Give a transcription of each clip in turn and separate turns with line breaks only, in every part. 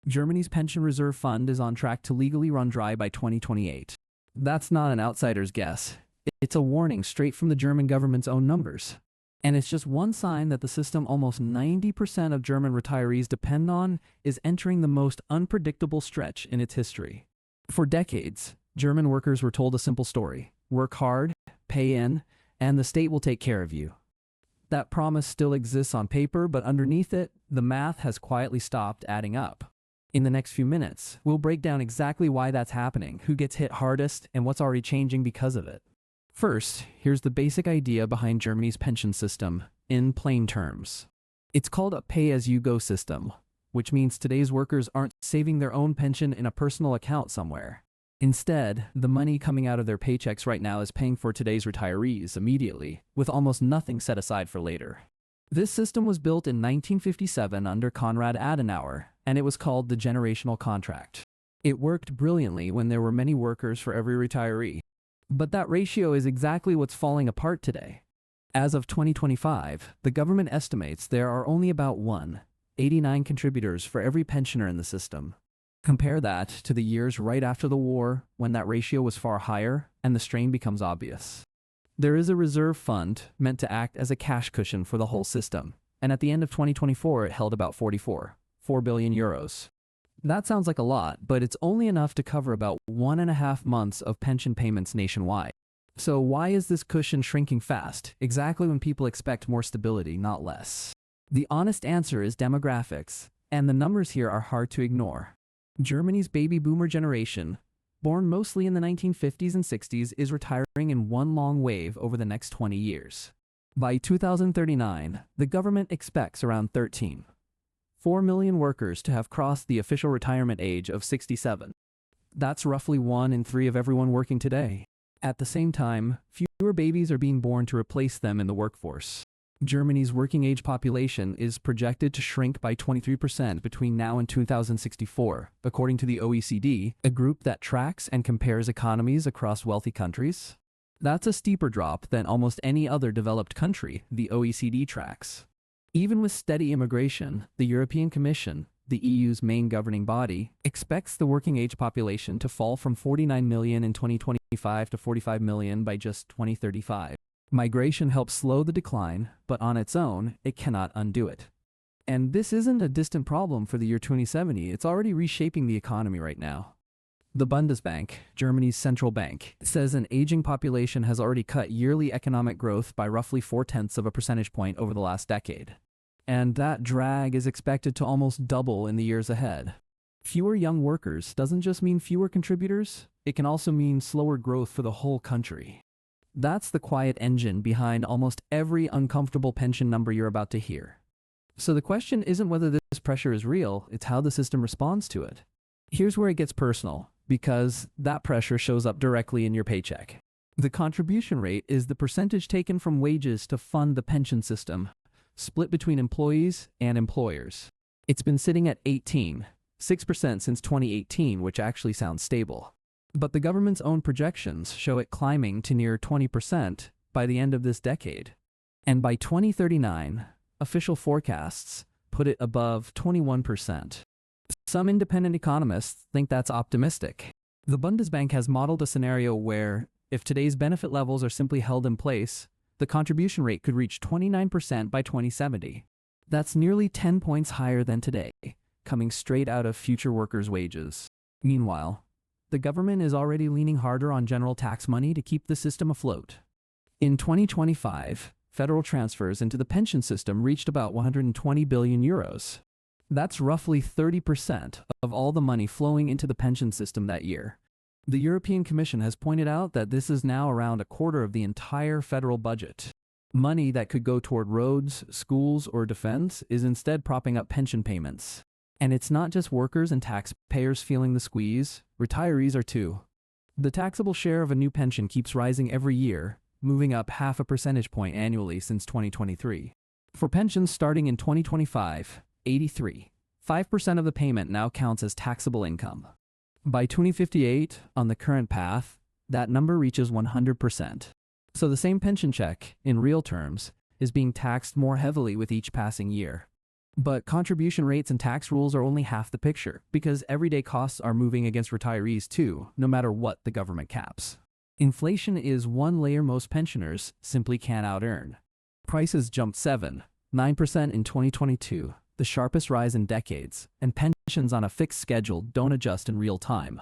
Germany's pension reserve fund is on track to legally run dry by 2028. That's not an outsider's guess. It's a warning straight from the German government's own numbers. And it's just one sign that the system almost 90% of German retirees depend on is entering the most unpredictable stretch in its history. For decades, German workers were told a simple story: work hard, pay in, and the state will take care of you. That promise still exists on paper, but underneath it, the math has quietly stopped adding up. In the next few minutes, we'll break down exactly why that's happening, who gets hit hardest, and what's already changing because of it. First, here's the basic idea behind Germany's pension system, in plain terms. It's called a pay-as-you-go system, which means today's workers aren't saving their own pension in a personal account somewhere. Instead, the money coming out of their paychecks right now is paying for today's retirees immediately, with almost nothing set aside for later. This system was built in 1957 under Konrad Adenauer, and it was called the generational contract. It worked brilliantly when there were many workers for every retiree. But that ratio is exactly what's falling apart today. As of 2025, the government estimates there are only about 1.89 contributors for every pensioner in the system. Compare that to the years right after the war, when that ratio was far higher, and the strain becomes obvious. There is a reserve fund meant to act as a cash cushion for the whole system, and at the end of 2024 it held about 4 billion euros. That sounds like a lot, but it's only enough to cover about 1.5 months of pension payments nationwide. So why is this cushion shrinking fast, exactly when people expect more stability, not less? The honest answer is demographics, and the numbers here are hard to ignore. Germany's baby boomer generation, born mostly in the 1950s and 60s, is retiring in one long wave over the next 20 years. By 2039, the government expects around 13.4 million workers to have crossed the official retirement age of 67. That's roughly 1 in 3 of everyone working today. At the same time, fewer babies are being born to replace them in the workforce. Germany's working age population is projected to shrink by 23% between now and 2064, according to the OECD, a group that tracks and compares economies across wealthy countries. That's a steeper drop than almost any other developed country the OECD tracks. Even with steady immigration, the European Commission, the EU's main governing body, expects the working age population to fall from 49 million in 2025 to 45 million by just 2035. Migration helps slow the decline, but on its own, it cannot undo it. And this isn't a distant problem for the year 2070, it's already reshaping the economy right now. The Bundesbank, Germany's central bank, says an aging population has already cut yearly economic growth by roughly 0.4 of a percentage point over the last decade. And that drag is expected to almost double in the years ahead. Fewer young workers doesn't just mean fewer contributors, it can also mean slower growth for the whole country. That's the quiet engine behind almost every uncomfortable pension number you're about to hear. So the question isn't whether this pressure is real, it's how the system responds to it. Here's where it gets personal, because that pressure shows up directly in your paycheck. The contribution rate is the percentage taken from wages to fund the pension system, split between employees and employers. It's been sitting at 6% since 2018, which actually sounds stable. But the government's own projections show it climbing to near 20% by the end of this decade. And by 2039, official forecasts put it above 21%. Some independent economists think that's optimistic. The Bundesbank has modeled a scenario where, if today's benefit levels are simply held in place, the contribution rate could reach 29% by 2070. That's nearly 10 points higher than today, coming straight out of future workers' wages. Meanwhile, the government is already leaning harder on general tax money to keep the system afloat. In 2025, federal transfers into the pension system reached about 120 billion euros. That's roughly 30% of all the money flowing into the pension system that year. The European Commission has pointed out that this is now around a quarter of the entire federal budget. Money that could go toward roads, schools, or defense is instead propping up pension payments. And it's not just workers and taxpayers feeling the squeeze, retirees are too. The taxable share of a new pension keeps rising every year, moving up 0.5 percentage point annually since 2023. For pensions starting in 2025, 5% of the payment now counts as taxable income. By 2058, on the current path, that number reaches 100%. So the same pension check, in real terms, is being taxed more heavily with each passing year. But contribution rates and tax rules are only half the picture, because everyday costs are moving against retirees too, no matter what the government caps. Inflation is one layer most pensioners simply can't out-earn. Prices jumped 9% in 2022, the sharpest rise in decades, and pensions on a fixed schedule don't adjust in real time.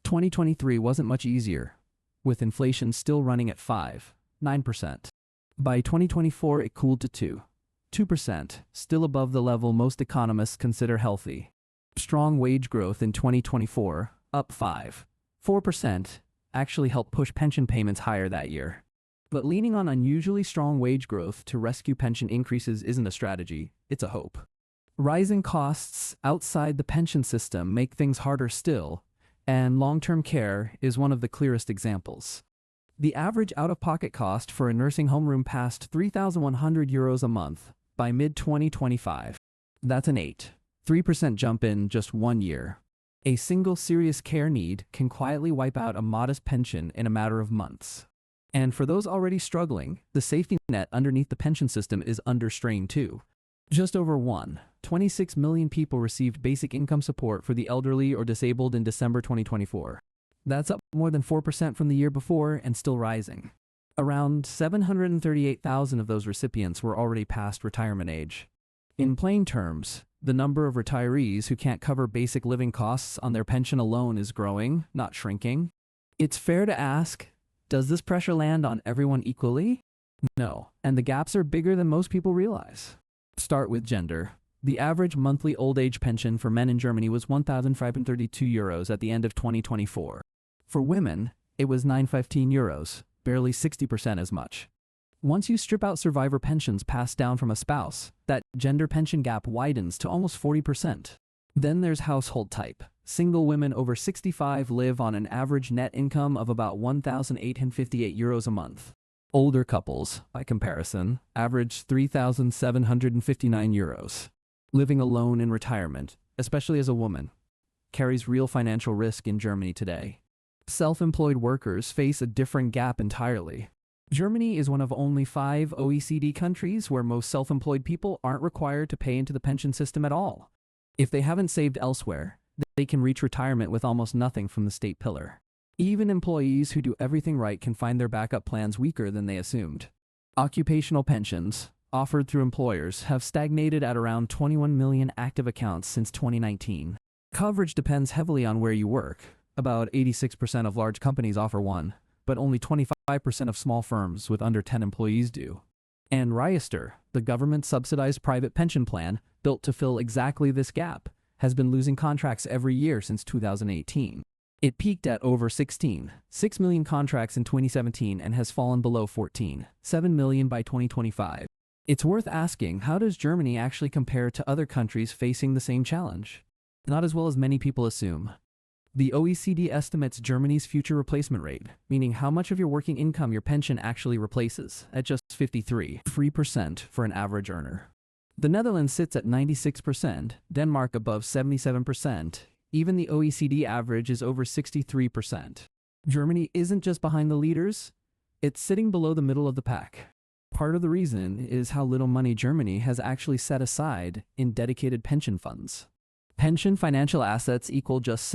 2023 wasn't much easier, with inflation still running at 9%. By 2024, it cooled to 2%, still above the level most economists consider healthy. Strong wage growth in 2024, up 4%, actually helped push pension payments higher that year. But leaning on unusually strong wage growth to rescue pension increases isn't a strategy, it's a hope. Rising costs outside the pension system make things harder still, and long-term care is one of the clearest examples. The average out-of-pocket cost for a nursing home room passed €3,100 a month by mid-2025. That's an 3% jump in just 1 year. A single serious care need can quietly wipe out a modest pension in a matter of months. And for those already struggling, the safety net underneath the pension system is under strain too. Just over 1.26 million people received basic income support for the elderly or disabled in December 2024. That's up more than 4% from the year before and still rising. Around 738,000 of those recipients were already past retirement age. In plain terms, the number of retirees who can't cover basic living costs on their pension alone is growing, not shrinking. It's fair to ask, does this pressure land on everyone equally? No, and the gaps are bigger than most people realize. Start with gender. The average monthly old age pension for men in Germany was €1,532 at the end of 2024. For women, it was €915, barely 60% as much. Once you strip out survivor pensions passed down from a spouse, that gender pension gap widens to almost 40%. Then there's household type. Single women over 65 live on an average net income of about €1,858 a month. Older couples, by comparison, average €3,759. Living alone in retirement, especially as a woman, carries real financial risk in Germany today. Self-employed workers face a different gap entirely. Germany is one of only 5 OECD countries where most self-employed people aren't required to pay into the pension system at all. If they haven't saved elsewhere, they can reach retirement with almost nothing from the state pillar. Even employees who do everything right can find their backup plans weaker than they assumed. Occupational pensions, offered through employers, have stagnated at around 21 million active accounts since 2019. Coverage depends heavily on where you work. About 86% of large companies offer one, but only 25% of small firms with under 10 employees do. And Reister, the government-subsidized private pension plan built to fill exactly this gap, has been losing contracts every year since 2018. It peaked at over 16.6 million contracts in 2017 and has fallen below 14.7 million by 2025. It's worth asking, how does Germany actually compare to other countries facing the same challenge? Not as well as many people assume. The OECD estimates Germany's future replacement rate, meaning how much of your working income your pension actually replaces, at just 53% for an average earner. The Netherlands sits at 96%, Denmark above 77%, even the OECD average is over 63%. Germany isn't just behind the leaders, it's sitting below the middle of the pack. Part of the reason is how little money Germany has actually set aside in dedicated pension funds. Pension financial assets equal just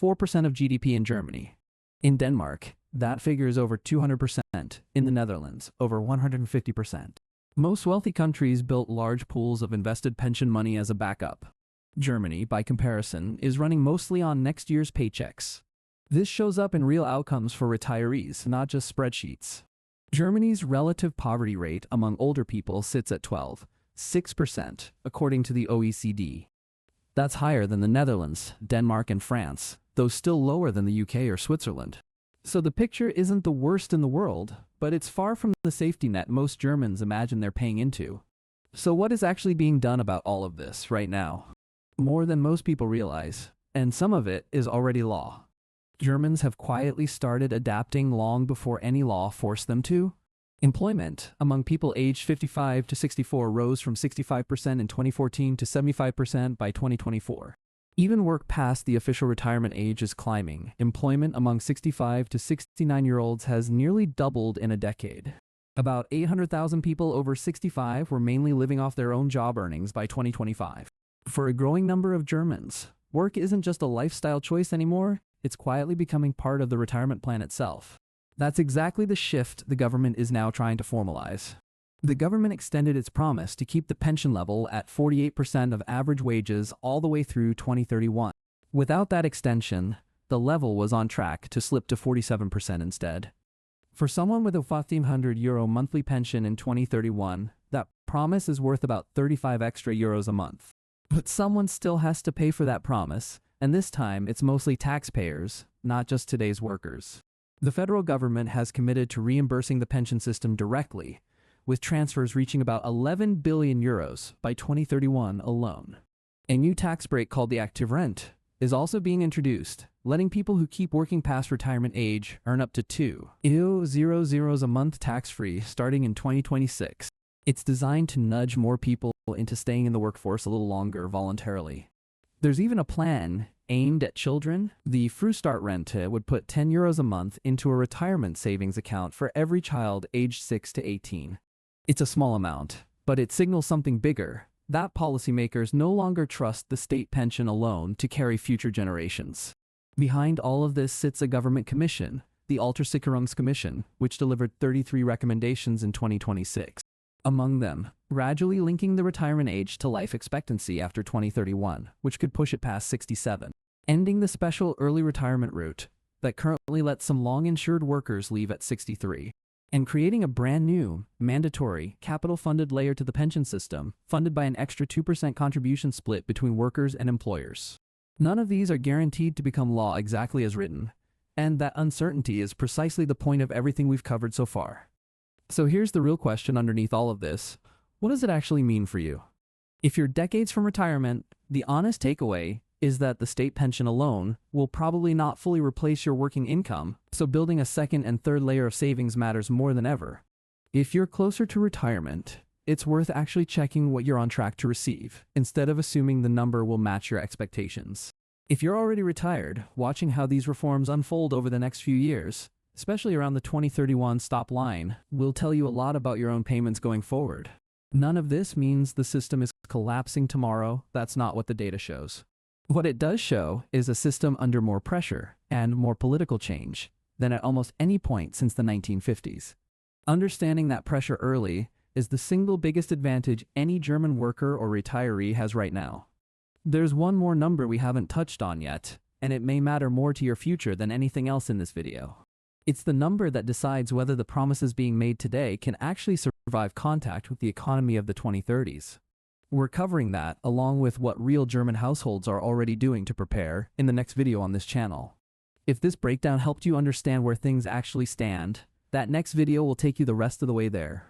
4% of GDP in Germany. In Denmark, that figure is over 200%. In the Netherlands, over 150%. Most wealthy countries built large pools of invested pension money as a backup. Germany, by comparison, is running mostly on next year's paychecks. This shows up in real outcomes for retirees, not just spreadsheets. Germany's relative poverty rate among older people sits at 12.6%, according to the OECD. That's higher than the Netherlands, Denmark, and France, though still lower than the UK or Switzerland. So the picture isn't the worst in the world, but it's far from the safety net most Germans imagine they're paying into. So what is actually being done about all of this right now? More than most people realize, and some of it is already law. Germans have quietly started adapting long before any law forced them to. Employment among people aged 55 to 64 rose from 65% in 2014 to 75% by 2024. Even work past the official retirement age is climbing. Employment among 65 to 69-year-olds has nearly doubled in a decade. About 800,000 people over 65 were mainly living off their own job earnings by 2025. For a growing number of Germans, work isn't just a lifestyle choice anymore, it's quietly becoming part of the retirement plan itself. That's exactly the shift the government is now trying to formalize. The government extended its promise to keep the pension level at 48% of average wages all the way through 2031. Without that extension, the level was on track to slip to 47% instead. For someone with a €1,500 monthly pension in 2031, that promise is worth about 35 extra euros a month. But someone still has to pay for that promise, and this time it's mostly taxpayers, not just today's workers. The federal government has committed to reimbursing the pension system directly, with transfers reaching about 11 billion euros by 2031 alone. A new tax break called the active rent is also being introduced, letting people who keep working past retirement age earn up to 2,000 a month tax-free starting in 2026. It's designed to nudge more people into staying in the workforce a little longer voluntarily. There's even a plan aimed at children. The Frühstart-Rente would put 10 euros a month into a retirement savings account for every child aged 6 to 18. It's a small amount, but it signals something bigger, that policymakers no longer trust the state pension alone to carry future generations. Behind all of this sits a government commission, the Alterssicherungskommission, which delivered 33 recommendations in 2026. Among them, gradually linking the retirement age to life expectancy after 2031, which could push it past 67. Ending the special early retirement route that currently lets some long-insured workers leave at 63. And creating a brand new, mandatory, capital-funded layer to the pension system, funded by an extra 2% contribution split between workers and employers. None of these are guaranteed to become law exactly as written, and that uncertainty is precisely the point of everything we've covered so far. So here's the real question underneath all of this. What does it actually mean for you? If you're decades from retirement, the honest takeaway is that the state pension alone will probably not fully replace your working income, so building a second and third layer of savings matters more than ever. If you're closer to retirement, it's worth actually checking what you're on track to receive, instead of assuming the number will match your expectations. If you're already retired, watching how these reforms unfold over the next few years, especially around the 2031 stop line, will tell you a lot about your own payments going forward. None of this means the system is collapsing tomorrow. That's not what the data shows. What it does show is a system under more pressure and more political change than at almost any point since the 1950s. Understanding that pressure early is the single biggest advantage any German worker or retiree has right now. There's one more number we haven't touched on yet, and it may matter more to your future than anything else in this video. It's the number that decides whether the promises being made today can actually survive contact with the economy of the 2030s. We're covering that, along with what real German households are already doing to prepare, in the next video on this channel. If this breakdown helped you understand where things actually stand, that next video will take you the rest of the way there.